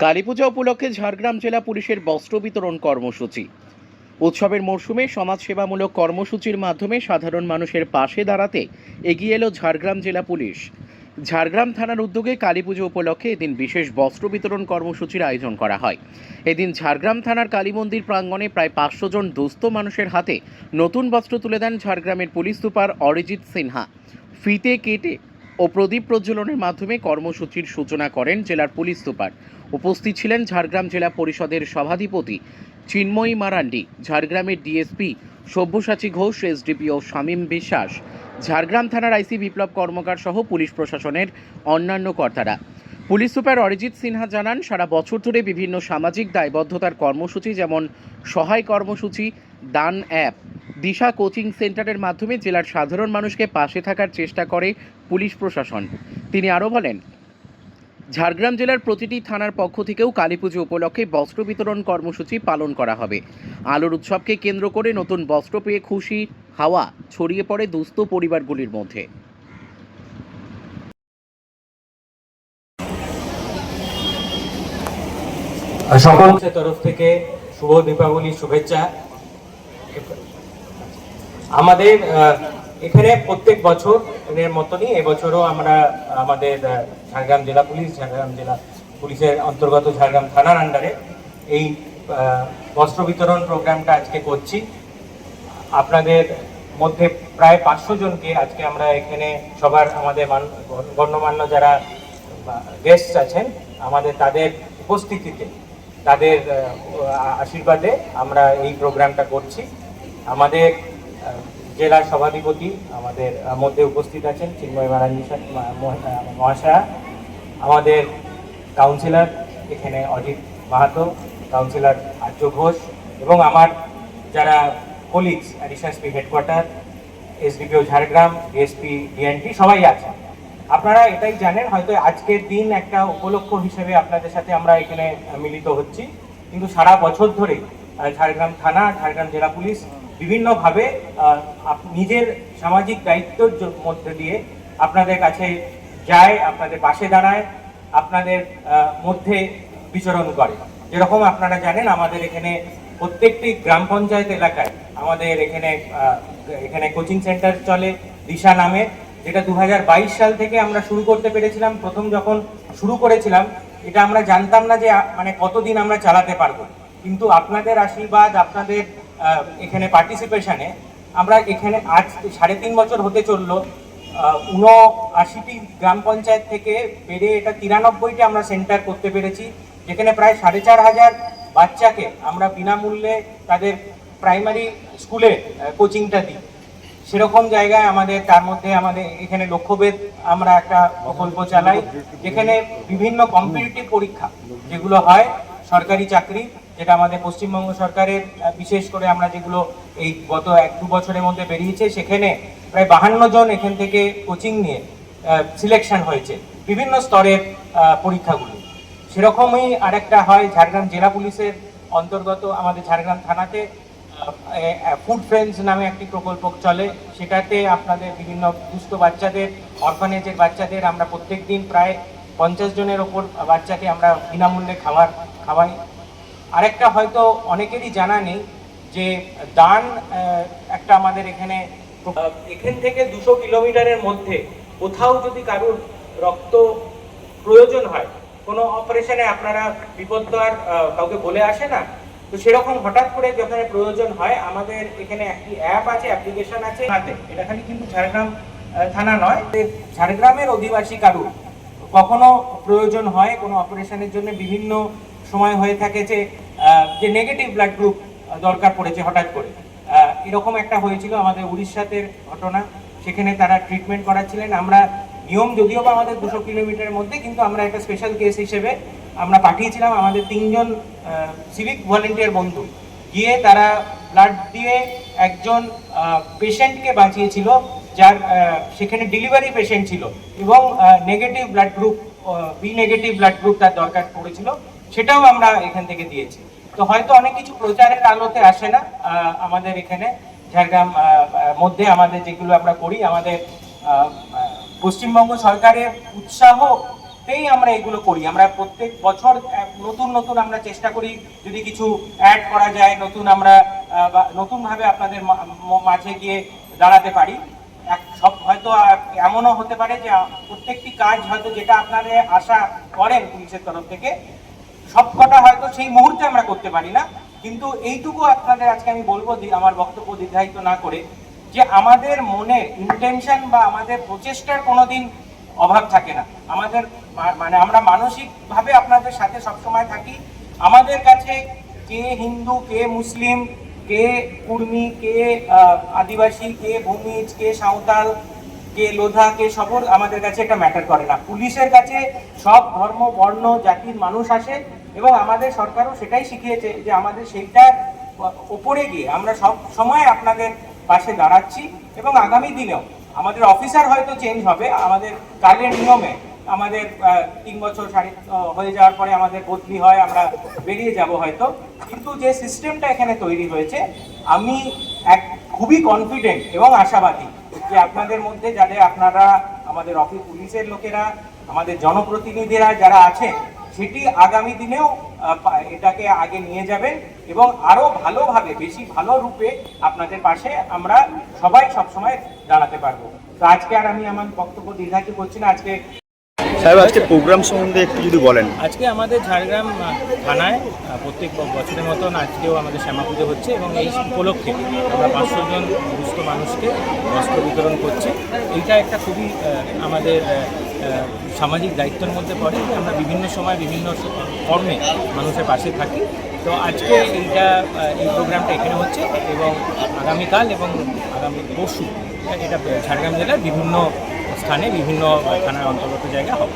কালীপূজা উপলক্ষে ঝাড়গ্রাম জেলা পুলিশের বস্ত্র বিতরণ কর্মসূচি। উৎসবের মরশুমে সমাজসেবামূলক কর্মসূচির মাধ্যমে সাধারণ মানুষের পাশে দাঁড়াতে এগিয়ে এলো ঝাড়গ্রাম জেলা পুলিশ। ঝাড়গ্রাম থানার উদ্যোগে কালীপুজো উপলক্ষে এদিন বিশেষ বস্ত্র বিতরণ কর্মসূচির আয়োজন করা হয়। এদিন ঝাড়গ্রাম থানার কালী মন্দির প্রাঙ্গণে প্রায় 500 জন দুস্থ মানুষের হাতে নতুন বস্ত্র তুলে দেন ঝাড়গ্রামের পুলিশ সুপার অরিজিৎ সিনহা। ফিতে কেটে ও প্রদীপ প্রজ্বলনের মাধ্যমে কর্মসূচির সূচনা করেন জেলার পুলিশ সুপার। উপস্থিত ছিলেন ঝাড়গ্রাম জেলা পরিষদের সভাধিপতি চিন্ময়ী মারান্ডি, ঝাড়গ্রামের ডিএসপি সব্যসাচী ঘোষ, এসডিপিও শামীম বিশ্বাস, ঝাড়গ্রাম থানার আইসি বিপ্লব কর্মকার সহ পুলিশ প্রশাসনের অন্যান্য কর্তারা। পুলিশ সুপার অরিজিৎ সিনহা জানান, সারা বছর ধরে বিভিন্ন সামাজিক দায়বদ্ধতার কর্মসূচি যেমন সহায় কর্মসূচি, দান অ্যাপ, দিশা কোচিং সেন্টারের মাধ্যমে জেলার সাধারণ মানুষকে পাশে থাকার চেষ্টা করে পুলিশ প্রশাসন। তিনি আরও বলেন, ঝাড়গ্রাম জেলার প্রতিটি থানার পক্ষ থেকেও কালীপুজো উপলক্ষে বস্ত্র বিতরণ কর্মসূচি পালন করা হবে। আলোর উৎসবকে কেন্দ্র করে নতুন বস্ত্র পেয়ে খুশি হাওয়া ছড়িয়ে পড়ে দুস্থ পরিবারগুলির মধ্যে। সকলের তরফ থেকে শুভ দীপাবলি শুভেচ্ছা। আমাদের এখানে প্রত্যেক বছর এর মতনই এবছরও আমরা আমাদের ঝাড়গ্রাম জেলা পুলিশের অন্তর্গত ঝাড়গ্রাম থানার আন্ডারে এই বস্ত্র বিতরণ প্রোগ্রামটা আজকে করছি। আপনাদের মধ্যে প্রায় 500 জনকে আজকে আমরা এখানে সবার আমাদের গণ্যমান্য যারা গেস্ট আছেন আমাদের তাদের উপস্থিতিতে তাদের আশীর্বাদে আমরা এই প্রোগ্রামটা করছি। আমাদের জেলার সভাধিপতি আমাদের মধ্যে উপস্থিত আছেন চিন্ময় মারান্ডি মহাশয়া, আমাদের কাউন্সিলর এখানে অজিত মাহাতো, কাউন্সিলর আর্য ঘোষ এবং আমার যারা colleagues additional SP headquarter, SDPO Jhargram, DSP DNT সবাই আছেন। আপনারা এটাই জানেন, হয়তো আজকের দিন একটা উপলক্ষ হিসেবে আপনাদের সাথে আমরা এখানে মিলিত হচ্ছি, কিন্তু সারা বছর ধরে ঝাড়গ্রাম থানা, ঝাড়গ্রাম জেলা পুলিশ বিভিন্নভাবে নিজের সামাজিক দায়িত্বের মধ্যে দিয়ে আপনাদের কাছে যায়, আপনাদের পাশে দাঁড়ায়, আপনাদের মধ্যে বিচরণ করে। যেরকম আপনারা জানেন আমাদের এখানে প্রত্যেকটি গ্রাম পঞ্চায়েত এলাকায় আমাদের এখানে কোচিং সেন্টার চলে দিশা নামে, যেটা 2022 সাল থেকে আমরা শুরু করতে পেরেছিলাম। প্রথম যখন শুরু করেছিলাম এটা আমরা জানতাম না যে মানে কতদিন আমরা চালাতে পারবো, কিন্তু আপনাদের আশীর্বাদ, আপনাদের এখানে পার্টিসিপেশনে আমরা এখানে আজ 3.5 বছর হতে চললো। 79টি গ্রাম পঞ্চায়েত থেকে বেড়ে এটা 93টি আমরা সেন্টার করতে পেরেছি, যেখানে প্রায় 4,500 বাচ্চাকে আমরা বিনামূল্যে তাদের প্রাইমারি স্কুলে কোচিংটা দিই। সেরকম জায়গায় আমাদের তার মধ্যে আমাদের এখানে লক্ষ্যভেদ আমরা একটা প্রকল্প চালাই, যেখানে বিভিন্ন কম্পিটিটিভ পরীক্ষা যেগুলো হয় সরকারি চাকরি, যেটা আমাদের পশ্চিমবঙ্গ সরকারের বিশেষ করে আমরা যেগুলো এই গত 1-2 বছরের মধ্যে বেরিয়েছে, সেখানে প্রায় 52 জন এখান থেকে কোচিং নিয়ে সিলেকশন হয়েছে বিভিন্ন স্তরের পরীক্ষাগুলো। সেরকমই আরেকটা হয় ঝাড়গ্রাম জেলা পুলিশের অন্তর্গত আমাদের ঝাড়গ্রাম থানাতে ফুড ফ্রেন্ডস নামে একটি প্রকল্প চলে, সেটাতে আপনাদের বিভিন্ন দুস্থ বাচ্চাদের, অরফানেজের বাচ্চাদের আমরা প্রত্যেক দিন প্রায় 50 জনের ওপর বাচ্চাকে আমরা বিনামূল্যে খাওয়াই। আরেকটা হয়তো অনেকেরই জানা নেই যে দান একটা আমাদের এখান থেকে 200 কিলোমিটারের মধ্যে কোথাও যদি কারোর রক্ত প্রয়োজন হয়, কোনো অপারেশনে আপনারা বিপদ তো আর কাউকে বলে আসে না, তো সেরকম হঠাৎ করে যখন প্রয়োজন হয় আমাদের এখানে একটি অ্যাপ আছে, অ্যাপ্লিকেশন আছে। এটা খালি কিন্তু ঝাড়গ্রাম থানা নয়, ঝাড়গ্রামের অধিবাসী কারো কখনো প্রয়োজন হয় কোনো অপারেশনের জন্য, বিভিন্ন সময় হয়ে থাকে যে নেগেটিভ ব্লাড গ্রুপ দরকার পড়েছে হঠাৎ করে। এরকম একটা হয়েছিল আমাদের উড়িষ্যাতে ঘটনা, সেখানে তারা ট্রিটমেন্ট করাচ্ছিলেন। আমরা নিয়ম যদিও বা আমাদের 200 কিলোমিটারের মধ্যে, কিন্তু আমরা একটা স্পেশাল কেস হিসেবে আমরা পাঠিয়েছিলাম আমাদের 3 জন সিভিক ভলেন্টিয়ার বন্ধু, গিয়ে তারা ব্লাড দিয়ে একজন পেশেন্টকে বাঁচিয়েছিল, যার সেখানে ডেলিভারি পেশেন্ট ছিল এবং negative blood group, B negative blood group তার দরকার পড়েছিল, সেটাও আমরা এখান থেকে দিয়েছি। তো হয়তো অনেক কিছু প্রচারের আলোতে আসে না আমাদের এখানে ঝাড়গ্রাম মধ্যে আমাদের যেগুলো আমরা করি, আমাদের পশ্চিমবঙ্গ সরকারের উৎসাহ তেই আমরা এগুলো করি। আমরা প্রত্যেক বছর নতুন নতুন আমরা চেষ্টা করি যদি কিছু অ্যাড করা যায়, নতুন আমরা নতুনভাবে আপনাদের মাঝে গিয়ে দাঁড়াতে পারি। সব হয়তো এমনও হতে পারে যে প্রত্যেকটি কাজ হয়তো যেটা আপনারা আশা করেন পুলিশের তরফ থেকে সবকটা হয়তো সেই মুহূর্তে আমরা করতে পারি না, কিন্তু এইটুকু আপনাদের আজকে আমি বলবো, আমার বক্তব্য দীর্ঘায়িত না করে, যে আমাদের মনে ইন্টেনশন বা আমাদের প্রচেষ্টার কোনোদিন অভাব থাকে না। আমাদের মানে আমরা মানসিকভাবে আপনাদের সাথে সবসময় থাকি। আমাদের কাছে কে হিন্দু, কে মুসলিম, কে কুর্মী, কে আদিবাসী, কে ভূমিজ, কে সাঁওতাল, কে লোধা, কে সবর আমাদের কাছে এটা ম্যাটার করে না। পুলিশের কাছে সব ধর্ম, বর্ণ, জাতির মানুষ আসে এবং আমাদের সরকারও সেটাই শিখিয়েছে যে আমাদের সেইটার ওপরে গিয়ে আমরা সব সময় আপনাদের পাশে দাঁড়াচ্ছি। এবং আগামী দিনেও আমাদের অফিসার হয়তো চেঞ্জ হবে, আমাদের কালের নিয়মে আমাদের 3 বছর হয়ে যাওয়ার পরে আমাদের বদলি হয়, আমরা বেরিয়ে যাব হয়তো, কিন্তু যে সিস্টেমটা এখানে তৈরি হয়েছে আমি খুবই কনফিডেন্ট এবং আশাবাদী যে আপনাদের মধ্যে যাদের আপনারা আমাদের অফিস পুলিশের লোকেরা, আমাদের জনপ্রতিনিধিরা যারা আছেন, সেটি আগামী দিনেও এটাকে আগে নিয়ে যাবেন এবং আরো ভালোভাবে বেশি ভালো রূপে আপনাদের পাশে আমরা সবাই সবসময় দাঁড়াতে পারবো। তো আজকে আর আমি আমার বক্তব্য দীর্ঘায়িত করছি না। আজকে সাহেব, আজকে প্রোগ্রাম সম্বন্ধে একটু যদি বলেন। আজকে আমাদের ঝাড়গ্রাম থানায় প্রত্যেক বছরের মতন আজকেও আমাদের শ্যামা পুজো হচ্ছে এবং এই উপলক্ষে আমরা 500 জন দুস্থ মানুষকে বস্ত্র বিতরণ করছি। এইটা একটা খুবই আমাদের সামাজিক দায়িত্বের মধ্যে পড়ে। আমরা বিভিন্ন সময় বিভিন্ন কর্মে মানুষের পাশে থাকি। তো আজকে এই প্রোগ্রামটা এখানে হচ্ছে এবং আগামীকাল এবং আগামী পরশু এটা ঝাড়গ্রাম জেলার বিভিন্ন স্থানে বিভিন্ন থানার অন্তর্গত জায়গা হবে।